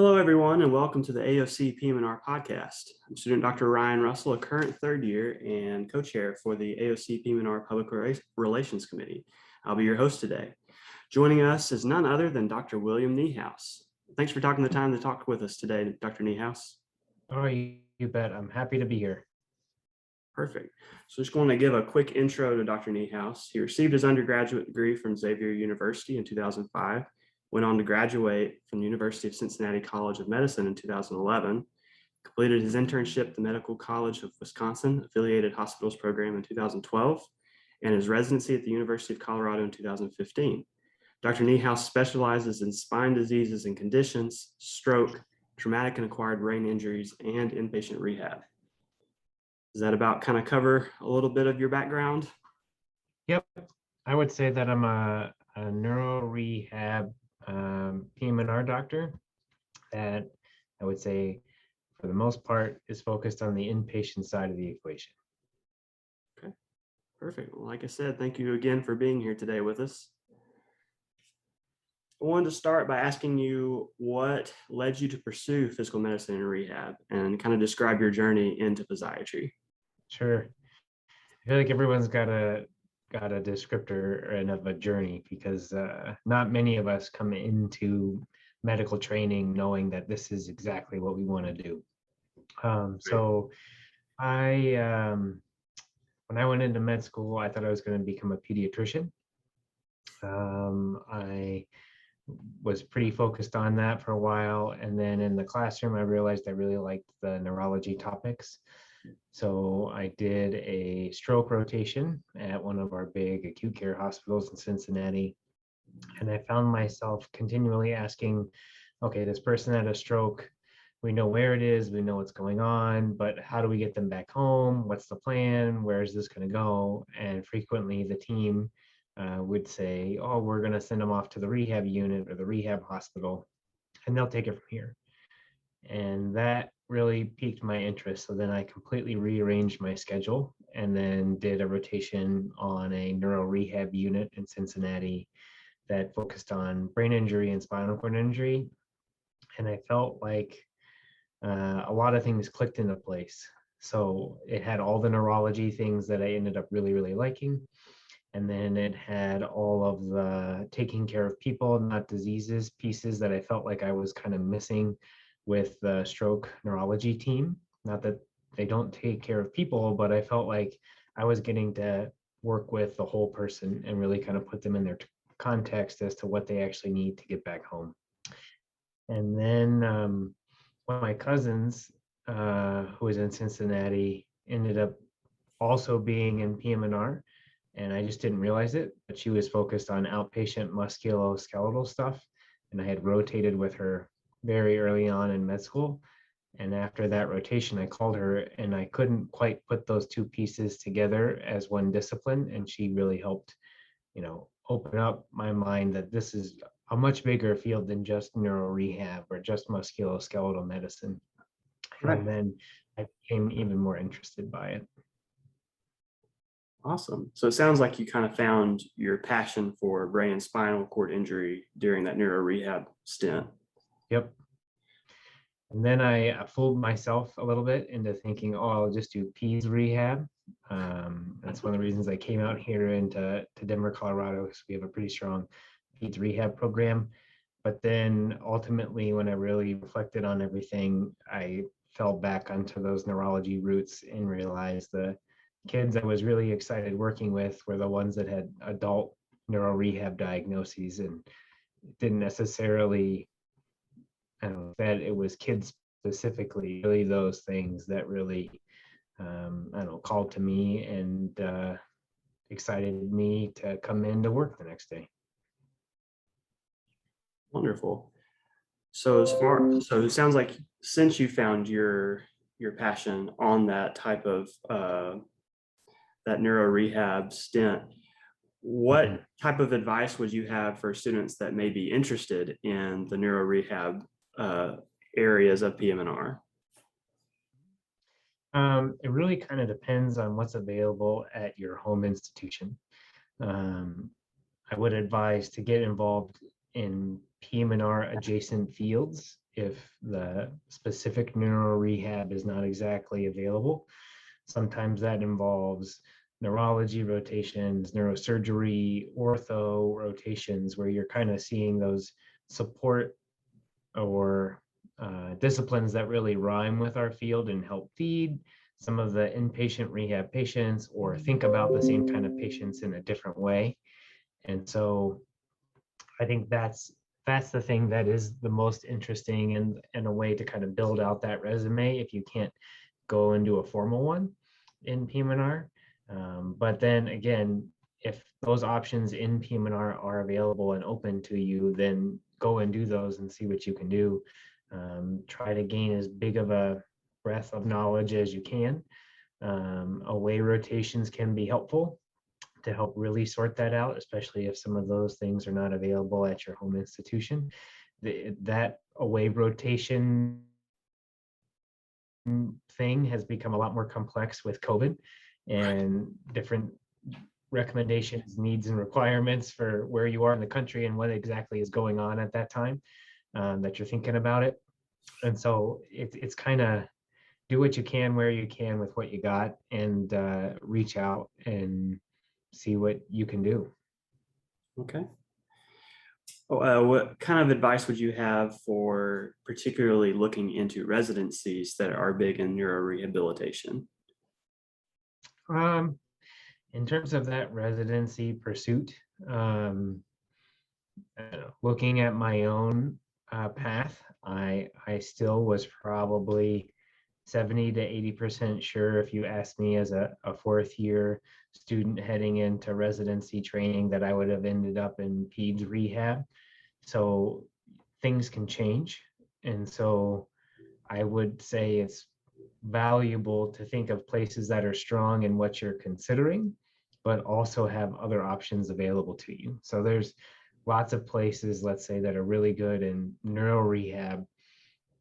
Hello, everyone, and welcome to the AOCPMR podcast. I'm student Dr. Ryan Russell, a current third year and co-chair for the AOCPMR Public Relations Committee. I'll be your host today. Joining us is none other than Dr. William Niehaus. Thanks for taking the time to talk with us today, Dr. Niehaus. Oh, you bet. I'm happy to be here. Perfect. So just going to give a quick intro to Dr. Niehaus. He received his undergraduate degree from Xavier University in 2005, went on to graduate from the University of Cincinnati College of Medicine in 2011, completed his internship at the Medical College of Wisconsin Affiliated Hospitals program in 2012, and his residency at the University of Colorado in 2015. Dr. Niehaus specializes in spine diseases and conditions, stroke, traumatic and acquired brain injuries, and inpatient rehab. Does that about kind of cover a little bit of your background? Yep. I would say that I'm a neuro rehab PM&R doctor that I would say for the most part is focused on the inpatient side of the equation. Okay, perfect. Well, like I said, thank you again for being here today with us. I wanted to start by asking you what led you to pursue physical medicine and rehab and kind of describe your journey into physiatry. Sure. I feel like everyone's got a descriptor and of a journey because not many of us come into medical training knowing that this is exactly what we want to do. So when I went into med school, I thought I was going to become a pediatrician. I was pretty focused on that for a while. And then in the classroom, I realized I really liked the neurology topics. So I did a stroke rotation at one of our big acute care hospitals in Cincinnati. And I found myself continually asking, okay, this person had a stroke. We know where it is, we know what's going on, but how do we get them back home? What's the plan? Where is this going to go? And frequently the team would say, oh, we're going to send them off to the rehab unit or the rehab hospital, and they'll take it from here. And that really piqued my interest. So then I completely rearranged my schedule and then did a rotation on a neuro rehab unit in Cincinnati that focused on brain injury and spinal cord injury. And I felt like a lot of things clicked into place. So it had all the neurology things that I ended up really, really liking. And then it had all of the taking care of people, not diseases pieces that I felt like I was kind of missing with the stroke neurology team. Not that they don't take care of people, but I felt like I was getting to work with the whole person and really kind of put them in their context as to what they actually need to get back home. And then one of my cousins, who was in Cincinnati, ended up also being in PM&R. And I just didn't realize it, but she was focused on outpatient musculoskeletal stuff. And I had rotated with her very early on in med school. And after that rotation, I called her and I couldn't quite put those two pieces together as one discipline. And she really helped, open up my mind that this is a much bigger field than just neuro rehab or just musculoskeletal medicine. Right. And then I became even more interested by it. Awesome. So it sounds like you kind of found your passion for brain and spinal cord injury during that neuro rehab stint. Yep. And then I fooled myself a little bit into thinking, oh, I'll just do peds rehab. That's one of the reasons I came out here into Denver, Colorado, because we have a pretty strong peds rehab program. But then ultimately, when I really reflected on everything, I fell back onto those neurology roots and realized the kids I was really excited working with were the ones that had adult neuro rehab diagnoses and didn't necessarily, that it was kids specifically, really those things that really, called to me and excited me to come in to work the next day. Wonderful. So it sounds like since you found your passion on that type of that neuro rehab stint, what type of advice would you have for students that may be interested in the neuro rehab areas of PM&R? It really kind of depends on what's available at your home institution. I would advise to get involved in PM&R adjacent fields if the specific neuro rehab is not exactly available. Sometimes that involves neurology rotations, neurosurgery, ortho rotations, where you're kind of seeing those support or disciplines that really rhyme with our field and help feed some of the inpatient rehab patients or think about the same kind of patients in a different way. And so I think that's the thing that is the most interesting and a way to kind of build out that resume if you can't go and do a formal one in PM&R. But then again, if those options in PM&R are available and open to you, then go and do those and see what you can do. Try to gain as big of a breadth of knowledge as you can. Away rotations can be helpful to help really sort that out, especially if some of those things are not available at your home institution. That away rotation thing has become a lot more complex with COVID and different recommendations, needs, and requirements for where you are in the country and what exactly is going on at that time that you're thinking about it. And so it's kind of do what you can where you can with what you got and reach out and see what you can do. Okay. What kind of advice would you have for particularly looking into residencies that are big in neurorehabilitation? In terms of that residency pursuit, looking at my own path, I still was probably 70 to 80% sure if you asked me as a fourth year student heading into residency training that I would have ended up in peds rehab. So things can change. And so I would say it's valuable to think of places that are strong in what you're considering, but also have other options available to you. So there's lots of places, let's say, that are really good in neuro rehab,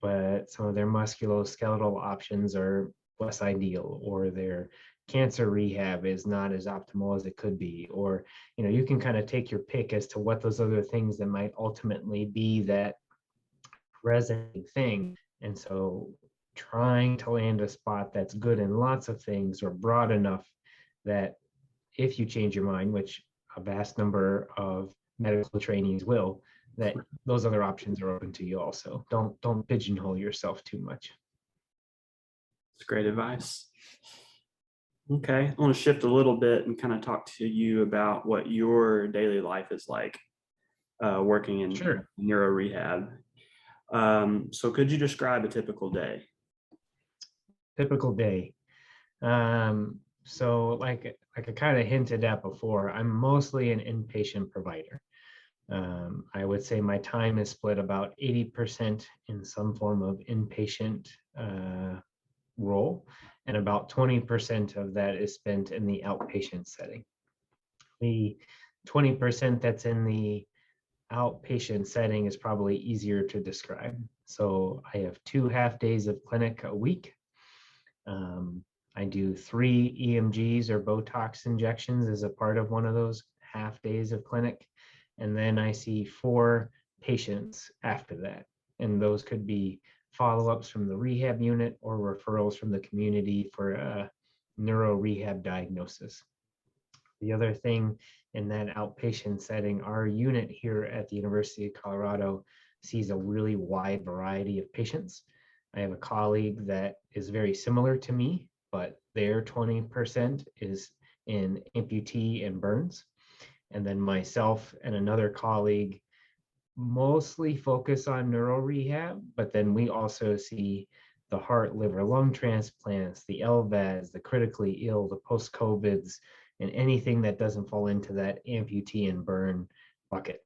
but some of their musculoskeletal options are less ideal, or their cancer rehab is not as optimal as it could be, or you can kind of take your pick as to what those other things that might ultimately be that resonating thing. And so trying to land a spot that's good in lots of things or broad enough that if you change your mind, which a vast number of medical trainees will, that those other options are open to you also. Don't pigeonhole yourself too much. It's great advice. Okay, I want to shift a little bit and kind of talk to you about what your daily life is like working in Sure. neuro rehab. So could you describe a typical day? Typical day. So like I kind of hinted at before, I'm mostly an inpatient provider. I would say my time is split about 80% in some form of inpatient role, and about 20% of that is spent in the outpatient setting. The 20% that's in the outpatient setting is probably easier to describe. So I have 2 half days of clinic a week. I do 3 EMGs or Botox injections as a part of one of those half days of clinic. And then I see 4 patients after that. And those could be follow-ups from the rehab unit or referrals from the community for a neuro rehab diagnosis. The other thing in that outpatient setting, our unit here at the University of Colorado sees a really wide variety of patients. I have a colleague that is very similar to me, but their 20% is in amputee and burns. And then myself and another colleague mostly focus on neuro rehab, but then we also see the heart, liver, lung transplants, the LVADs, the critically ill, the post-COVIDs, and anything that doesn't fall into that amputee and burn bucket.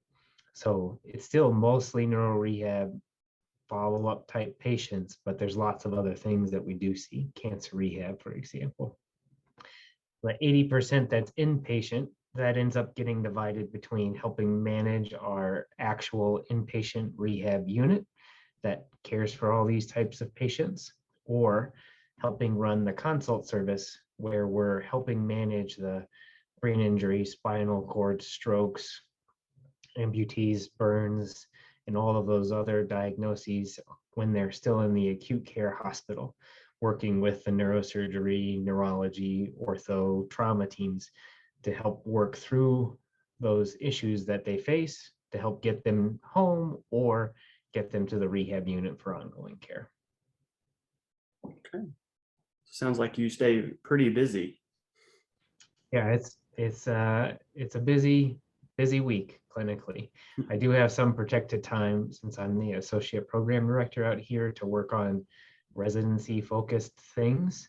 So it's still mostly neuro rehab follow-up type patients, but there's lots of other things that we do see, cancer rehab, for example. The 80% that's inpatient, that ends up getting divided between helping manage our actual inpatient rehab unit that cares for all these types of patients, or helping run the consult service where we're helping manage the brain injury, spinal cord strokes, amputees, burns, and all of those other diagnoses when they're still in the acute care hospital, working with the neurosurgery, neurology, ortho, trauma teams to help work through those issues that they face to help get them home or get them to the rehab unit for ongoing care. Okay. Sounds like you stay pretty busy. Yeah, it's a busy week clinically. I do have some protected time since I'm the associate program director out here to work on residency focused things,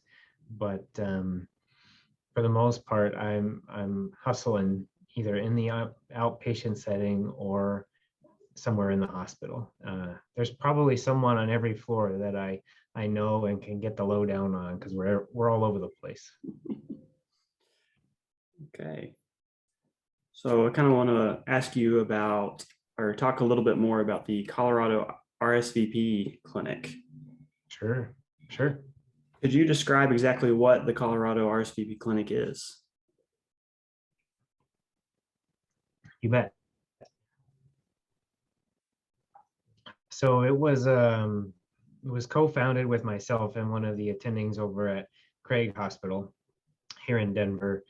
but for the most part, I'm hustling either in the outpatient setting or somewhere in the hospital. There's probably someone on every floor that I know and can get the lowdown on because we're all over the place. Okay. So I kind of want to ask you about, or talk a little bit more about the Colorado RSVP Clinic. Sure. Could you describe exactly what the Colorado RSVP Clinic is? You bet. So it was co-founded with myself and one of the attendings over at Craig Hospital here in Denver.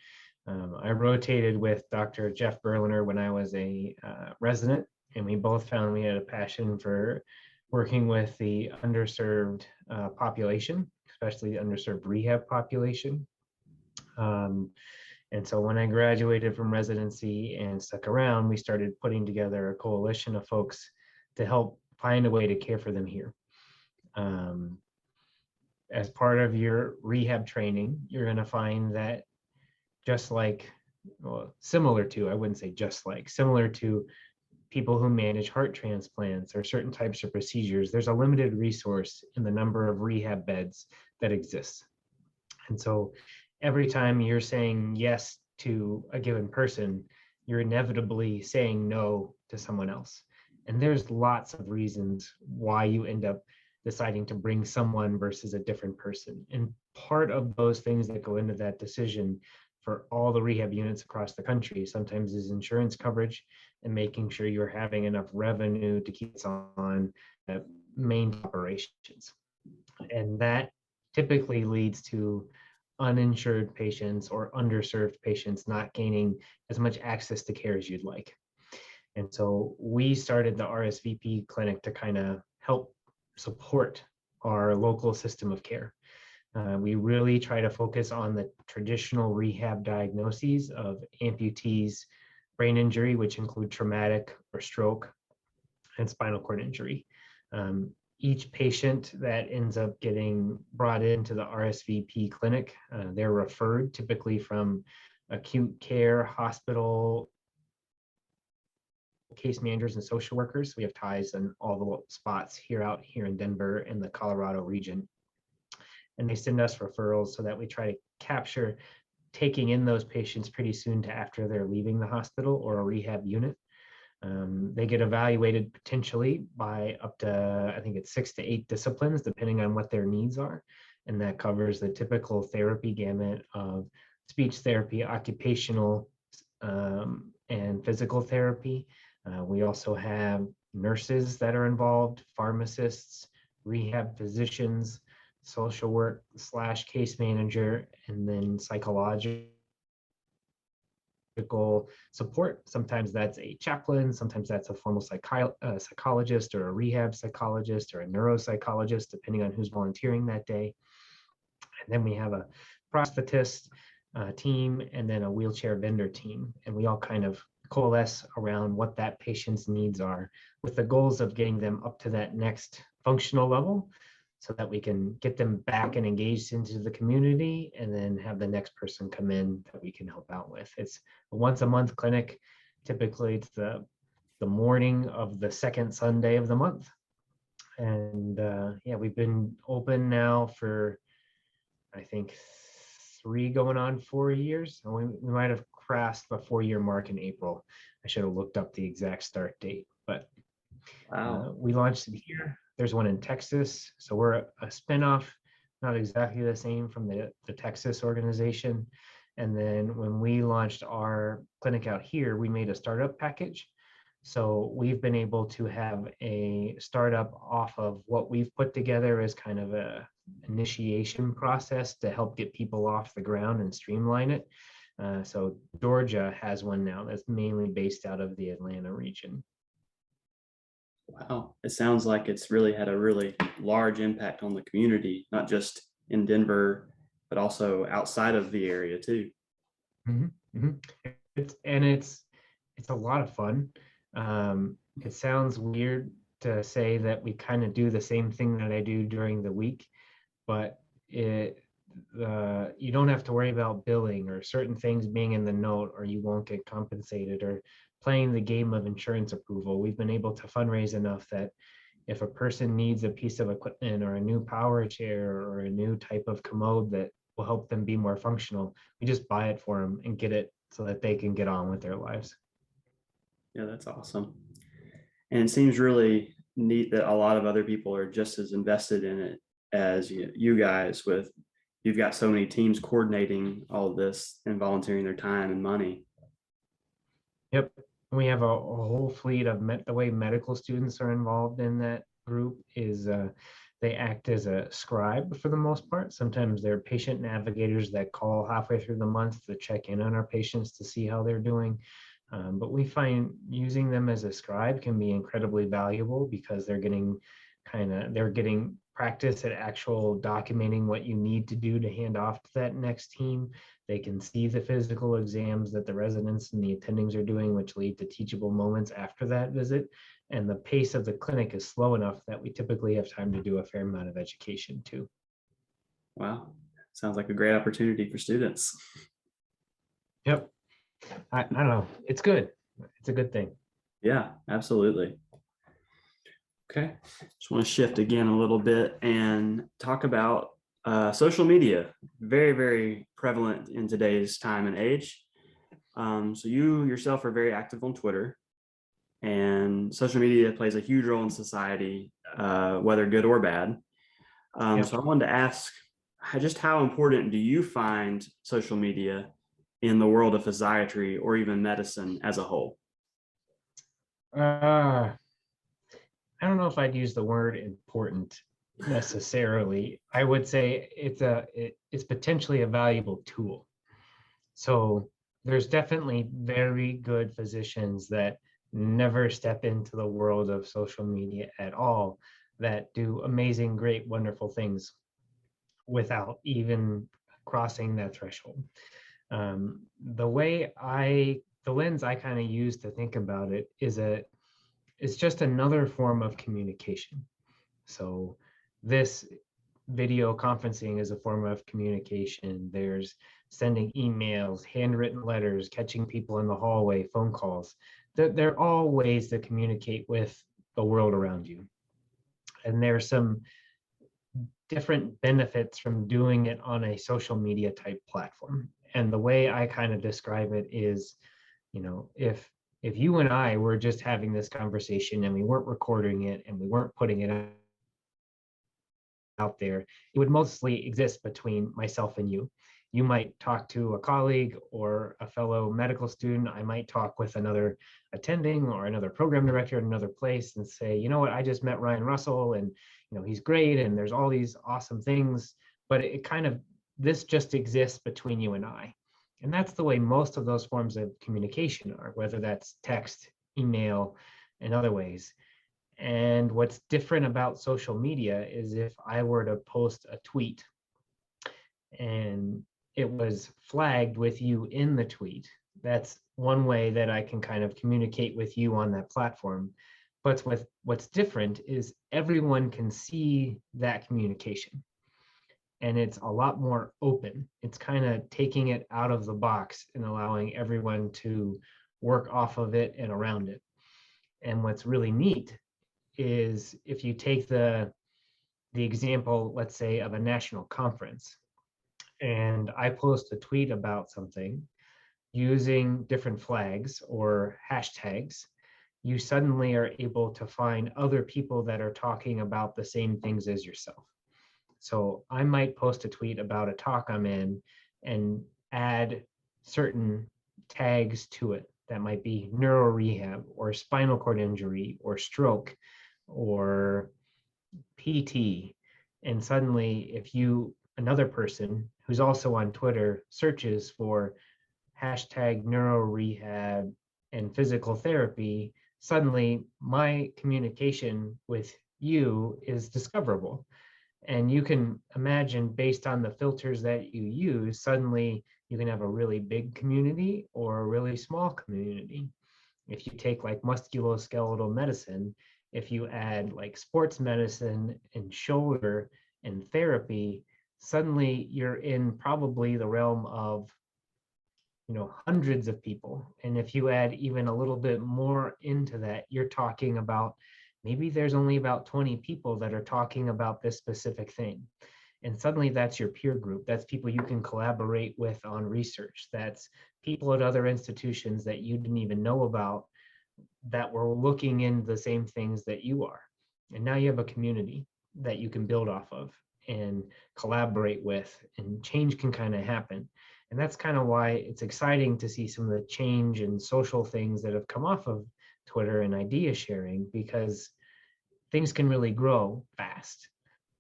I rotated with Dr. Jeff Berliner when I was a resident, and we both found we had a passion for working with the underserved population, especially the underserved rehab population. And so when I graduated from residency and stuck around, we started putting together a coalition of folks to help find a way to care for them here. As part of your rehab training, you're going to find that just like, well, similar to, I wouldn't say just like, similar to people who manage heart transplants or certain types of procedures, there's a limited resource in the number of rehab beds that exists. And so every time you're saying yes to a given person, you're inevitably saying no to someone else. And there's lots of reasons why you end up deciding to bring someone versus a different person. And part of those things that go into that decision for all the rehab units across the country sometimes is insurance coverage and making sure you're having enough revenue to keep us on main operations. And that typically leads to uninsured patients or underserved patients not gaining as much access to care as you'd like. And so we started the RSVP clinic to kind of help support our local system of care. We really try to focus on the traditional rehab diagnoses of amputees, brain injury, which include traumatic or stroke, and spinal cord injury. Each patient that ends up getting brought into the RSVP clinic, they're referred typically from acute care, hospital, case managers and social workers. We have ties in all the spots here in Denver and the Colorado region. And they send us referrals so that we try to capture taking in those patients pretty soon to after they're leaving the hospital or a rehab unit. They get evaluated potentially by up to, I think it's 6 to 8 disciplines, depending on what their needs are. And that covers the typical therapy gamut of speech therapy, occupational, and physical therapy. We also have nurses that are involved, pharmacists, rehab physicians, social work / case manager, and then psychological support. Sometimes that's a chaplain, sometimes that's a formal psychologist or a rehab psychologist or a neuropsychologist, depending on who's volunteering that day. And then we have a prosthetist team and then a wheelchair vendor team. And we all kind of coalesce around what that patient's needs are with the goals of getting them up to that next functional level so that we can get them back and engaged into the community and then have the next person come in that we can help out with. It's a once a month clinic. Typically it's the morning of the second Sunday of the month. And yeah, we've been open now for, I think, 3 going on 4 years. And we might have crossed the 4-year mark in April. I should have looked up the exact start date, but Wow. we launched it here. There's one in Texas. So we're a spinoff, not exactly the same from the Texas organization. And then when we launched our clinic out here, we made a startup package. So we've been able to have a startup off of what we've put together as kind of a initiation process to help get people off the ground and streamline it. So Georgia has one now that's mainly based out of the Atlanta region. Wow, it sounds like it's really had a really large impact on the community, not just in Denver, but also outside of the area too. Mhm, mhm. It's a lot of fun. It sounds weird to say that we kind of do the same thing that I do during the week, but you don't have to worry about billing or certain things being in the note, or you won't get compensated, or playing the game of insurance approval. We've been able to fundraise enough that if a person needs a piece of equipment or a new power chair or a new type of commode that will help them be more functional, we just buy it for them and get it so that they can get on with their lives. Yeah, that's awesome. And it seems really neat that a lot of other people are just as invested in it as you guys, with you've got so many teams coordinating all of this and volunteering their time and money. Yep. We have a whole fleet of the way medical students are involved in that group is they act as a scribe for the most part. Sometimes they're patient navigators that call halfway through the month to check in on our patients to see how they're doing. But we find using them as a scribe can be incredibly valuable because they're getting practice at actual documenting what you need to do to hand off to that next team. They can see the physical exams that the residents and the attendings are doing, which lead to teachable moments after that visit. And the pace of the clinic is slow enough that we typically have time to do a fair amount of education too. Wow, sounds like a great opportunity for students. Yep. I don't know. It's good. It's a good thing. Yeah, absolutely. Okay, just want to shift again a little bit and talk about social media. Very, very prevalent in today's time and age. So you yourself are very active on Twitter, and social media plays a huge role in society, whether good or bad. Yep. So I wanted to ask, just how important do you find social media in the world of physiatry or even medicine as a whole? Uh, I don't know if I'd use the word important necessarily. I would say it's potentially a valuable tool. So there's definitely very good physicians that never step into the world of social media at all that do amazing, great, wonderful things without even crossing that threshold. The lens I kind of use to think about it it's just another form of communication. So this video conferencing is a form of communication. There's sending emails, handwritten letters, catching people in the hallway, phone calls. They're all ways to communicate with the world around you. And there's some different benefits from doing it on a social media type platform. And the way I kind of describe it is, if you and I were just having this conversation and we weren't recording it and we weren't putting it out there, it would mostly exist between myself and you. You might talk to a colleague or a fellow medical student. I might talk with another attending or another program director at another place and say, you know what, I just met Ryan Russell and he's great and there's all these awesome things, but this just exists between you and I. And that's the way most of those forms of communication are, whether that's text, email, and other ways. And what's different about social media is if I were to post a tweet and it was flagged with you in the tweet, that's one way that I can kind of communicate with you on that platform. But what's different is everyone can see that communication. And it's a lot more open. It's kind of taking it out of the box and allowing everyone to work off of it and around it. And what's really neat is if you take the example, let's say, of a national conference, and I post a tweet about something using different flags or hashtags, you suddenly are able to find other people that are talking about the same things as yourself. So I might post a tweet about a talk I'm in and add certain tags to it. that might be neuro rehab or spinal cord injury or stroke or PT. And suddenly, if another person who's also on Twitter searches for hashtag neuro rehab and physical therapy, suddenly my communication with you is discoverable. And you can imagine, based on the filters that you use, suddenly you can have a really big community or a really small community. If you take like musculoskeletal medicine, if you add like sports medicine and shoulder and therapy, suddenly you're in probably the realm of hundreds of people. And if you add even a little bit more into that, you're talking about maybe there's only about 20 people that are talking about this specific thing. And suddenly that's your peer group. That's people you can collaborate with on research. That's people at other institutions that you didn't even know about that were looking into the same things that you are. And now you have a community that you can build off of and collaborate with, and change can kind of happen. And that's kind of why it's exciting to see some of the change and social things that have come off of Twitter and idea sharing, because things can really grow fast.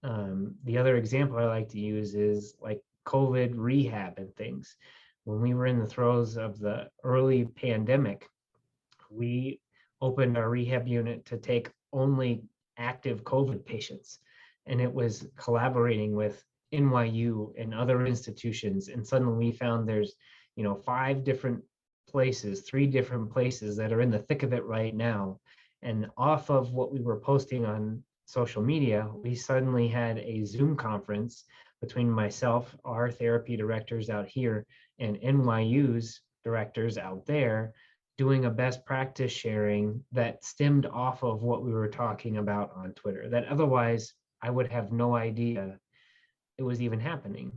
The other example I like to use is like COVID rehab and things. When we were in the throes of the early pandemic, we opened our rehab unit to take only active COVID patients. And it was collaborating with NYU and other institutions. And suddenly we found there's, 5 different places, 3 different places that are in the thick of it right now. And off of what we were posting on social media, we suddenly had a Zoom conference between myself, our therapy directors out here, and NYU's directors out there, doing a best practice sharing that stemmed off of what we were talking about on Twitter, that otherwise I would have no idea it was even happening.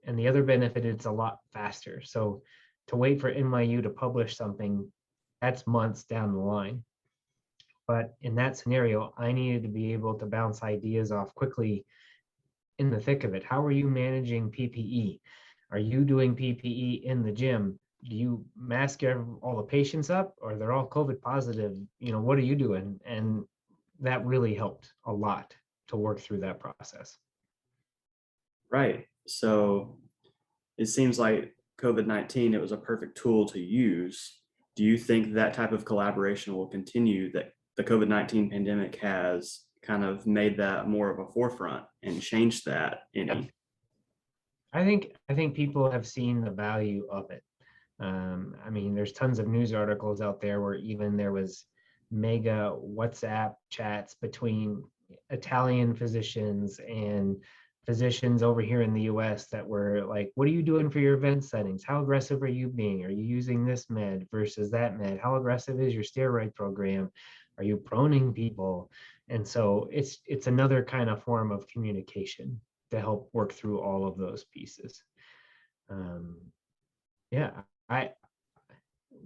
And the other benefit, it's a lot faster. So to wait for NYU to publish something, that's months down the line. But in that scenario, I needed to be able to bounce ideas off quickly in the thick of it. How are you managing PPE? Are you doing PPE in the gym? Do you mask all the patients up, or they're all COVID positive? What are you doing? And that really helped a lot to work through that process. Right. So it seems like COVID-19, it was a perfect tool to use. Do you think that type of collaboration will continue, that the COVID-19 pandemic has kind of made that more of a forefront and changed that any? I think people have seen the value of it. There's tons of news articles out there where even there was mega WhatsApp chats between Italian physicians and physicians over here in the US that were like, what are you doing for your event settings? How aggressive are you being? Are you using this med versus that med? How aggressive is your steroid program? Are you proning people? And so it's another kind of form of communication to help work through all of those pieces. Yeah,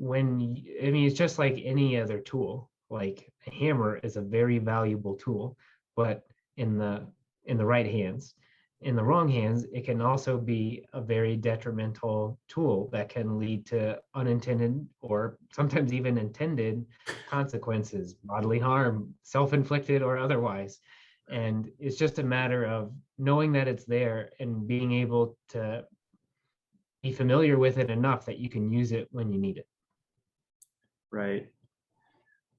it's just like any other tool. Like a hammer is a very valuable tool, but in the right hands. In the wrong hands, it can also be a very detrimental tool that can lead to unintended or sometimes even intended consequences, bodily harm, self-inflicted or otherwise. And it's just a matter of knowing that it's there and being able to be familiar with it enough that you can use it when you need it. Right.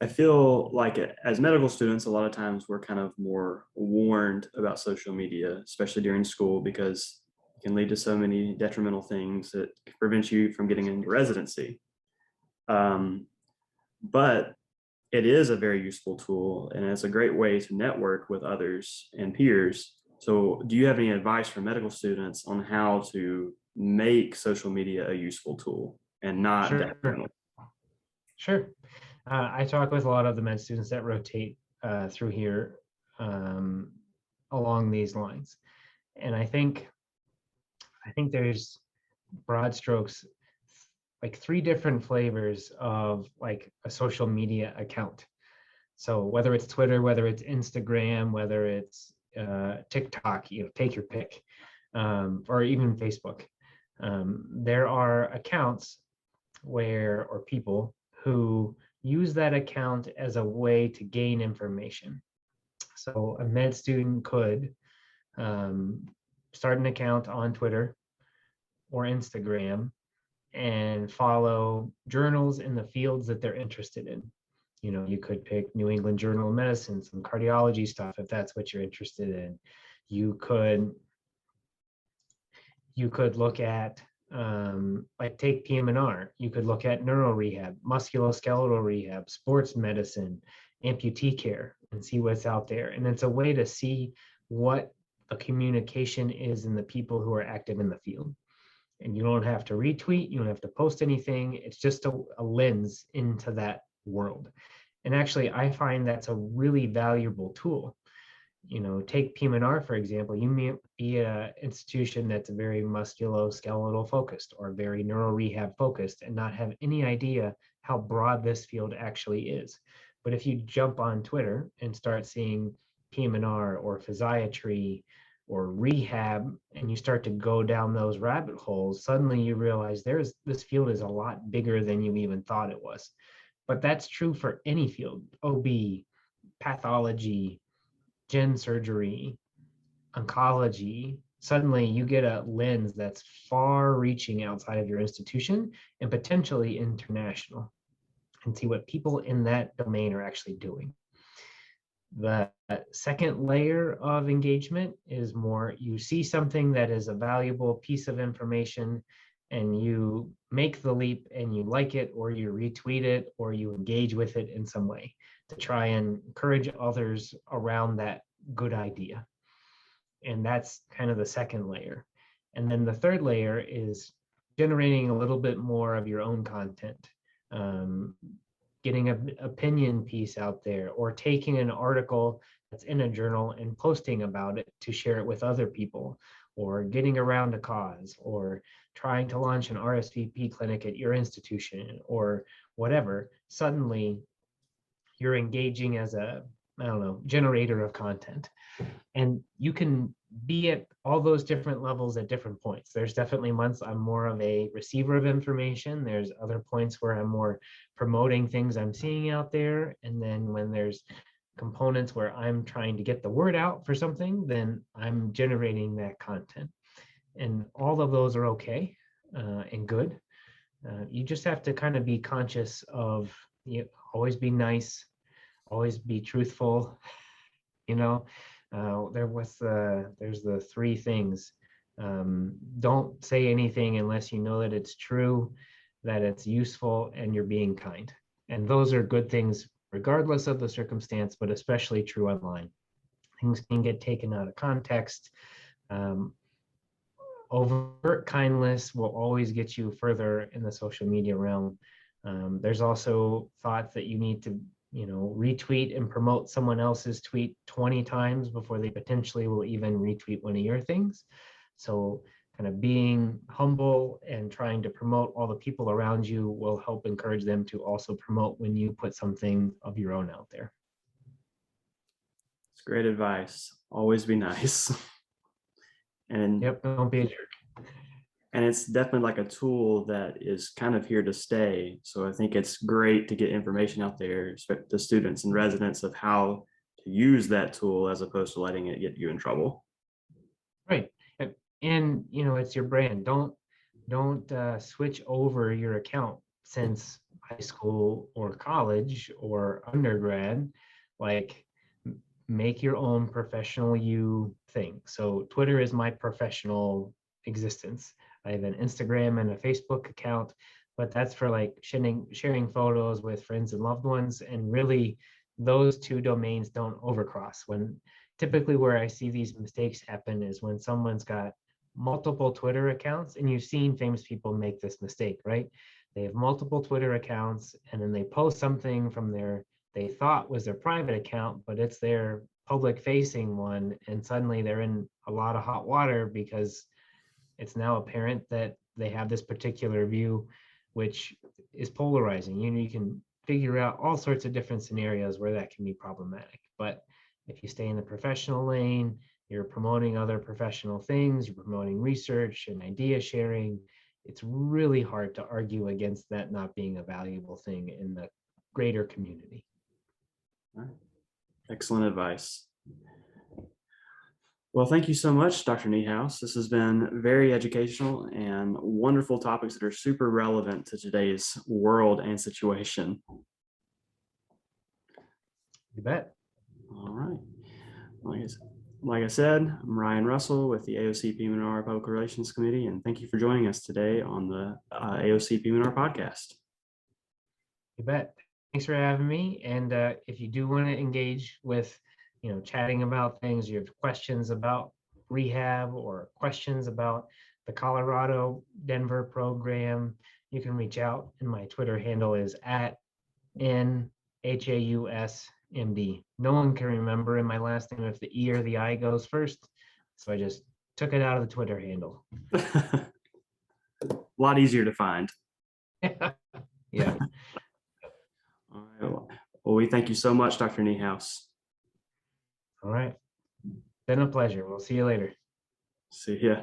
I feel like as medical students, a lot of times we're kind of more warned about social media, especially during school, because it can lead to so many detrimental things that prevent you from getting into residency. But it is a very useful tool, and it's a great way to network with others and peers. So do you have any advice for medical students on how to make social media a useful tool and not detrimental? Sure. I talk with a lot of the med students that rotate through here along these lines. And I think there's broad strokes, like 3 different flavors of like a social media account. So whether it's Twitter, whether it's Instagram, whether it's TikTok, take your pick, or even Facebook. There are accounts or people who use that account as a way to gain information. So a med student could start an account on Twitter or Instagram and follow journals in the fields that they're interested in. You know, you could pick New England Journal of Medicine, some cardiology stuff, if that's what you're interested in. You could look at like take PM&R. You could look at neuro rehab, musculoskeletal rehab, sports medicine, amputee care, and see what's out there. And it's a way to see what the communication is in the people who are active in the field. And you don't have to retweet, you don't have to post anything. It's just a lens into that world. And actually, I find that's a really valuable tool. You know, take PM&R, for example. You may be an institution that's very musculoskeletal focused or very neuro rehab focused and not have any idea how broad this field actually is. But if you jump on Twitter and start seeing PM&R or physiatry or rehab, and you start to go down those rabbit holes, suddenly you realize this field is a lot bigger than you even thought it was. But that's true for any field: OB, pathology, gen surgery, oncology. Suddenly you get a lens that's far reaching outside of your institution and potentially international, and see what people in that domain are actually doing. The second layer of engagement is more, you see something that is a valuable piece of information and you make the leap and you like it, or you retweet it, or you engage with it in some way to try and encourage others around that good idea. And that's kind of the second layer. And then the third layer is generating a little bit more of your own content. Getting an opinion piece out there, or taking an article that's in a journal and posting about it to share it with other people, or getting around a cause, or trying to launch an RSVP clinic at your institution, or whatever. Suddenly you're engaging as a, I don't know, generator of content. And you can be at all those different levels at different points. There's definitely months I'm more of a receiver of information. There's other points where I'm more promoting things I'm seeing out there. And then when there's components where I'm trying to get the word out for something, then I'm generating that content. And all of those are okay and good. You just have to kind of be conscious of, you know, always be nice, always be truthful, you know. There's the three things. Don't say anything unless you know that it's true, that it's useful, and you're being kind. And those are good things regardless of the circumstance, but especially true online. Things can get taken out of context. Overt kindness will always get you further in the social media realm. There's also thoughts that you need to, you know, retweet and promote someone else's tweet 20 times before they potentially will even retweet one of your things. So kind of being humble and trying to promote all the people around you will help encourage them to also promote when you put something of your own out there. It's great advice. Always be nice. And yep, don't be a jerk. And it's definitely like a tool that is kind of here to stay. So I think it's great to get information out there to students and residents of how to use that tool as opposed to letting it get you in trouble. Right. And you know, it's your brand. Don't switch over your account since high school or college or undergrad. Like, make your own professional you thing. So Twitter is my professional existence. I have an Instagram and a Facebook account, but that's for like sharing photos with friends and loved ones. And really, those two domains don't overcross. When typically where I see these mistakes happen is when someone's got multiple Twitter accounts, and you've seen famous people make this mistake, right? They have multiple Twitter accounts, and then they post something from they thought was their private account, but it's their public facing one. And suddenly they're in a lot of hot water because it's now apparent that they have this particular view, which is polarizing. You know, you can figure out all sorts of different scenarios where that can be problematic. But if you stay in the professional lane, you're promoting other professional things, you're promoting research and idea sharing, it's really hard to argue against that not being a valuable thing in the greater community. All right. Excellent advice. Well, thank you so much, Dr. Niehaus. This has been very educational and wonderful topics that are super relevant to today's world and situation. You bet. All right. Like I said, I'm Ryan Russell with the AOCPMR Public Relations Committee, and thank you for joining us today on the AOCPMR podcast. You bet. Thanks for having me. And if you do want to engage with, chatting about things, you have questions about rehab or questions about the Colorado Denver program, you can reach out. And my Twitter handle is @NHAUSMD. No one can remember in my last name if the E or the I goes first. So I just took it out of the Twitter handle. A lot easier to find. Yeah. All right. Well, we thank you so much, Dr. Niehaus. All right. Been a pleasure. We'll see you later. See ya.